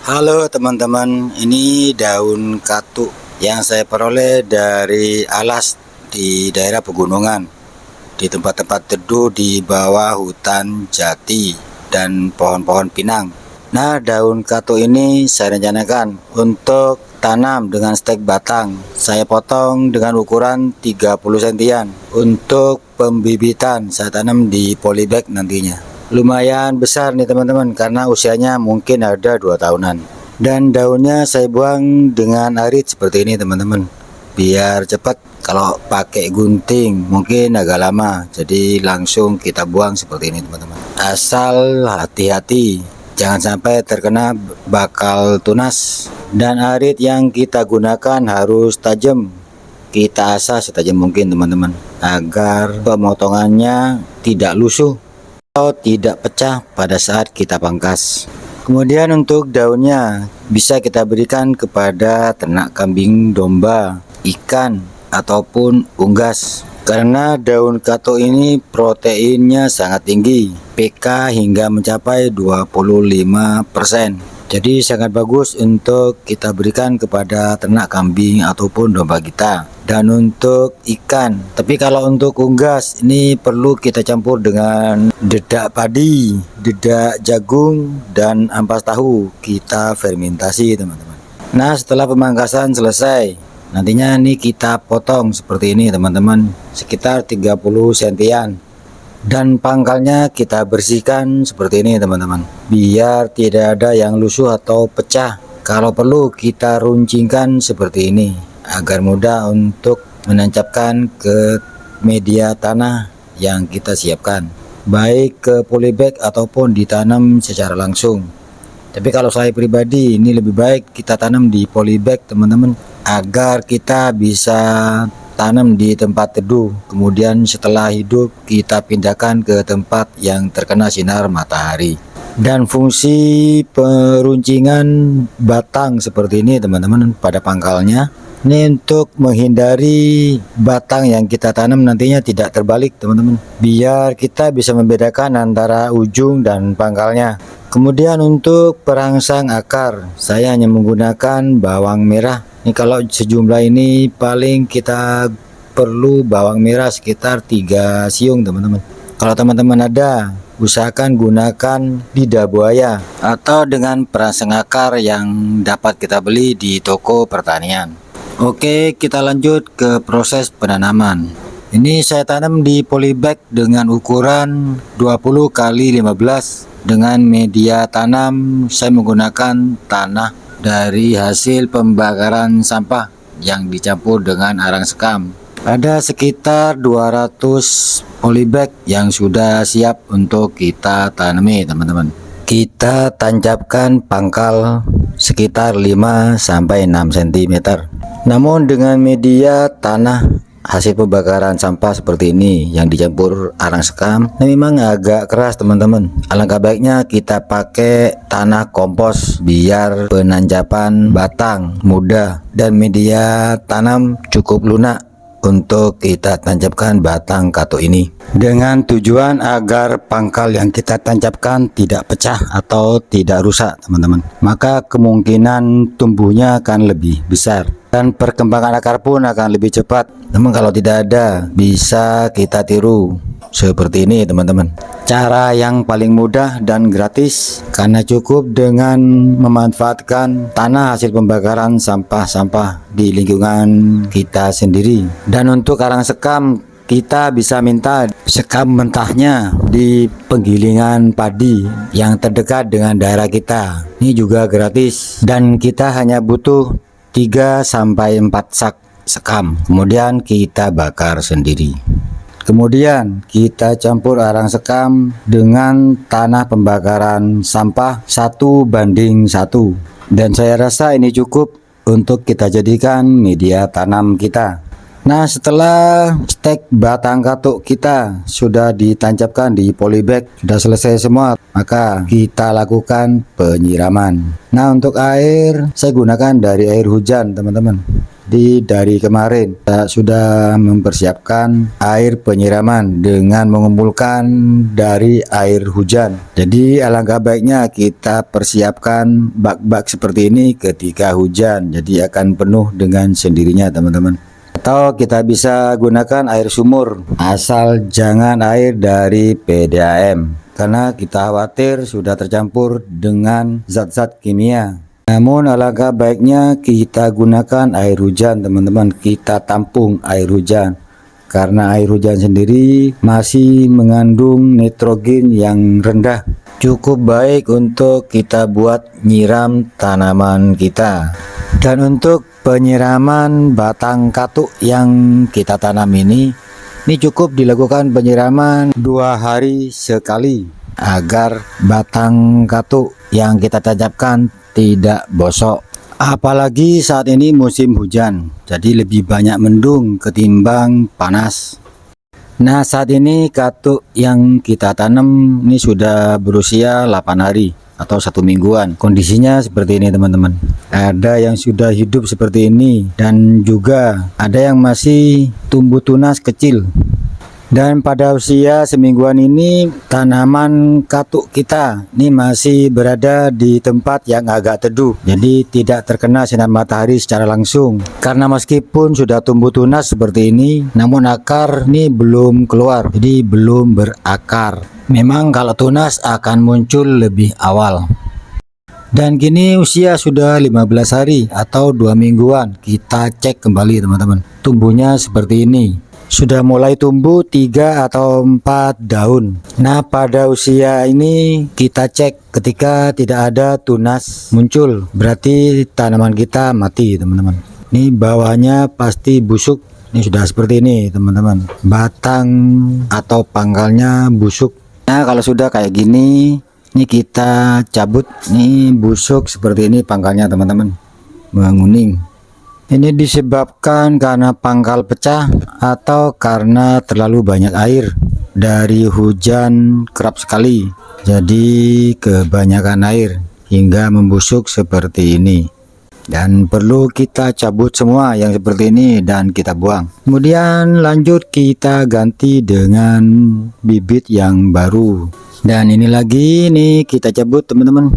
Halo teman-teman, ini daun katuk yang saya peroleh dari alas di daerah pegunungan, di tempat-tempat teduh di bawah hutan jati dan pohon-pohon pinang. Nah, daun katuk ini saya rencanakan untuk tanam dengan stek batang. Saya potong dengan ukuran 30 sentian. Untuk pembibitan saya tanam di polybag nantinya. Lumayan besar nih teman-teman, karena usianya mungkin ada 2 tahunan. Dan daunnya saya buang dengan arit seperti ini teman-teman, biar cepat. Kalau pakai gunting mungkin agak lama, jadi langsung kita buang seperti ini teman-teman. Asal hati-hati, jangan sampai terkena bakal tunas. Dan arit yang kita gunakan harus tajam, kita asah setajam mungkin teman-teman, agar pemotongannya tidak lusuh atau tidak pecah pada saat kita pangkas. Kemudian untuk daunnya bisa kita berikan kepada ternak kambing, domba, ikan, ataupun unggas. Karena daun katuk ini proteinnya sangat tinggi, pK hingga mencapai 25%. Jadi sangat bagus untuk kita berikan kepada ternak kambing ataupun domba kita. Dan untuk ikan, tapi kalau untuk unggas ini perlu kita campur dengan dedak padi, dedak jagung, dan ampas tahu. Kita fermentasi teman-teman. Nah, setelah pemangkasan selesai, nantinya ini kita potong seperti ini teman-teman, sekitar 30 sentian. Dan pangkalnya kita bersihkan seperti ini teman-teman, biar tidak ada yang lusuh atau pecah. Kalau perlu kita runcingkan seperti ini, agar mudah untuk menancapkan ke media tanah yang kita siapkan, baik ke polybag ataupun ditanam secara langsung. Tapi kalau saya pribadi, ini lebih baik kita tanam di polybag teman-teman, agar kita bisa tanam di tempat teduh. Kemudian setelah hidup kita pindahkan ke tempat yang terkena sinar matahari. Dan fungsi peruncingan batang seperti ini teman-teman pada pangkalnya, ini untuk menghindari batang yang kita tanam nantinya tidak terbalik teman-teman, biar kita bisa membedakan antara ujung dan pangkalnya. Kemudian untuk perangsang akar, saya hanya menggunakan bawang merah. Ini kalau sejumlah ini paling kita perlu bawang merah sekitar 3 siung teman-teman. Kalau teman-teman ada, usahakan gunakan lidah buaya atau dengan perangsang akar yang dapat kita beli di toko pertanian. Oke, kita lanjut ke proses penanaman. Ini saya tanam di polybag dengan ukuran 20 x 15. Dengan media tanam saya menggunakan tanah dari hasil pembakaran sampah yang dicampur dengan arang sekam. Ada sekitar 200 polybag yang sudah siap untuk kita tanami teman-teman. Kita tancapkan pangkal sekitar 5-6 cm. Namun dengan media tanah hasil pembakaran sampah seperti ini yang dicampur arang sekam, memang agak keras teman-teman. Alangkah baiknya kita pakai tanah kompos biar penancapan batang mudah dan media tanam cukup lunak untuk kita tancapkan batang katuk ini, dengan tujuan agar pangkal yang kita tancapkan tidak pecah atau tidak rusak teman-teman. Maka kemungkinan tumbuhnya akan lebih besar dan perkembangan akar pun akan lebih cepat. Namun kalau tidak ada, bisa kita tiru seperti ini teman-teman. Cara yang paling mudah dan gratis, karena cukup dengan memanfaatkan tanah hasil pembakaran sampah-sampah di lingkungan kita sendiri. Dan untuk arang sekam, kita bisa minta sekam mentahnya di penggilingan padi yang terdekat dengan daerah kita. Ini juga gratis dan kita hanya butuh 3-4 sak sekam. Kemudian kita bakar sendiri. Kemudian kita campur arang sekam dengan tanah pembakaran sampah 1:1. Dan saya rasa ini cukup untuk kita jadikan media tanam kita. Nah, setelah stek batang katuk kita sudah ditancapkan di polybag, sudah selesai semua, maka kita lakukan penyiraman. Nah, untuk air saya gunakan dari air hujan teman-teman, dari kemarin kita sudah mempersiapkan air penyiraman dengan mengumpulkan dari air hujan. Jadi alangkah baiknya kita persiapkan bak-bak seperti ini ketika hujan, jadi akan penuh dengan sendirinya teman-teman. Atau kita bisa gunakan air sumur, asal jangan air dari PDAM, karena kita khawatir sudah tercampur dengan zat-zat kimia. Namun alangkah baiknya kita gunakan air hujan teman-teman, kita tampung air hujan, karena air hujan sendiri masih mengandung nitrogen yang rendah, cukup baik untuk kita buat nyiram tanaman kita. Dan untuk penyiraman batang katuk yang kita tanam ini cukup dilakukan penyiraman 2 hari sekali agar batang katuk yang kita tancapkan tidak bosok. Apalagi saat ini musim hujan, jadi lebih banyak mendung ketimbang panas. Nah, saat ini katuk yang kita tanam ini sudah berusia 8 hari atau 1 mingguan. Kondisinya seperti ini teman-teman. Ada yang sudah hidup seperti ini dan juga ada yang masih tumbuh tunas kecil. Dan pada usia semingguan ini tanaman katuk kita ini masih berada di tempat yang agak teduh, jadi tidak terkena sinar matahari secara langsung. Karena meskipun sudah tumbuh tunas seperti ini, namun akar ini belum keluar, jadi belum berakar. Memang kalau tunas akan muncul lebih awal. Dan kini usia sudah 15 hari atau 2 mingguan. Kita cek kembali teman-teman, tumbuhnya seperti ini. Sudah mulai tumbuh 3 atau 4 daun. Nah, pada usia ini kita cek ketika tidak ada tunas muncul, berarti tanaman kita mati teman-teman. Ini bawahnya pasti busuk. Ini sudah seperti ini teman-teman, batang atau pangkalnya busuk. Nah, kalau sudah kayak gini, ini kita cabut. Ini busuk seperti ini pangkalnya teman-teman, menguning. Ini disebabkan karena pangkal pecah atau karena terlalu banyak air dari hujan kerap sekali. Jadi kebanyakan air hingga membusuk seperti ini. Dan perlu kita cabut semua yang seperti ini dan kita buang. Kemudian lanjut kita ganti dengan bibit yang baru. Dan ini lagi nih kita cabut teman-teman.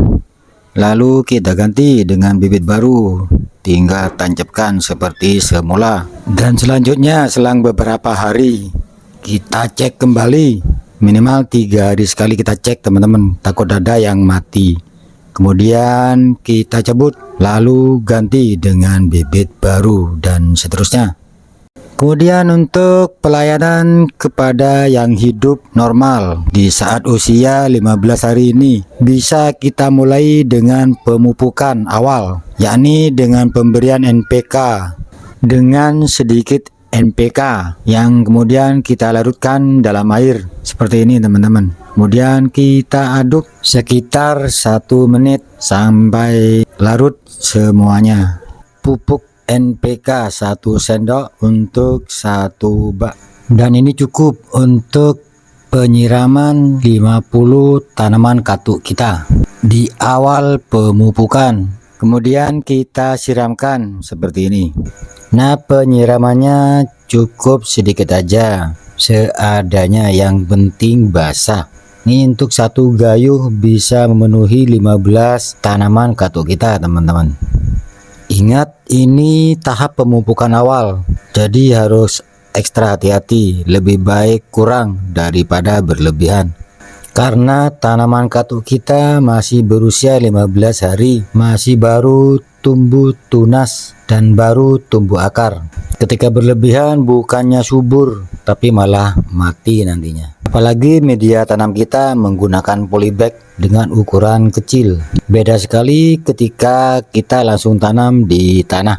Lalu kita ganti dengan bibit baru, tinggal tancapkan seperti semula. Dan selanjutnya selang beberapa hari kita cek kembali, minimal 3 hari sekali kita cek teman-teman, takut ada yang mati. Kemudian kita cabut, lalu ganti dengan bibit baru dan seterusnya. Kemudian untuk pelayanan kepada yang hidup normal di saat usia 15 hari ini, bisa kita mulai dengan pemupukan awal, yakni dengan pemberian NPK dengan sedikit NPK yang kemudian kita larutkan dalam air seperti ini teman-teman. Kemudian kita aduk sekitar 1 menit sampai larut semuanya. Pupuk NPK 1 sendok untuk 1 bak, dan ini cukup untuk penyiraman 50 tanaman katuk kita di awal pemupukan. Kemudian kita siramkan seperti ini. Nah, penyiramannya cukup sedikit aja, seadanya, yang penting basah. Ini untuk 1 gayuh bisa memenuhi 15 tanaman katuk kita teman-teman. Ingat, ini tahap pemupukan awal, jadi harus ekstra hati-hati, lebih baik kurang daripada berlebihan. Karena tanaman katuk kita masih berusia 15 hari, masih baru tumbuh tunas dan baru tumbuh akar. Ketika berlebihan bukannya subur, tapi malah mati nantinya. Apalagi media tanam kita menggunakan polybag dengan ukuran kecil. Beda sekali ketika kita langsung tanam di tanah.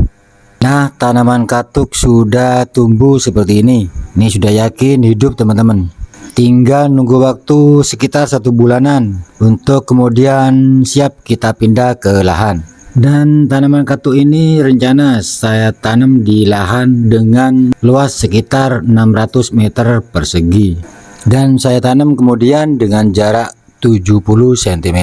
Nah, tanaman katuk sudah tumbuh seperti ini. Ini sudah yakin hidup teman-teman. Tinggal nunggu waktu sekitar 1 bulanan untuk kemudian siap kita pindah ke lahan. Dan tanaman katuk ini rencana saya tanam di lahan dengan luas sekitar 600 meter persegi. Dan saya tanam kemudian dengan jarak 70 cm.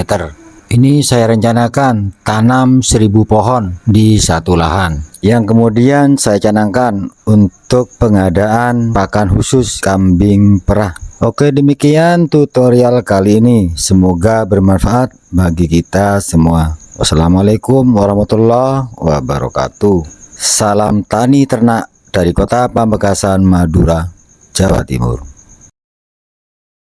Ini saya rencanakan tanam 1000 pohon di satu lahan, yang kemudian saya canangkan untuk pengadaan pakan khusus kambing perah. Oke, demikian tutorial kali ini. Semoga bermanfaat bagi kita semua. Wassalamualaikum warahmatullahi wabarakatuh. Salam tani ternak dari Kota Pamekasan, Madura, Jawa Timur.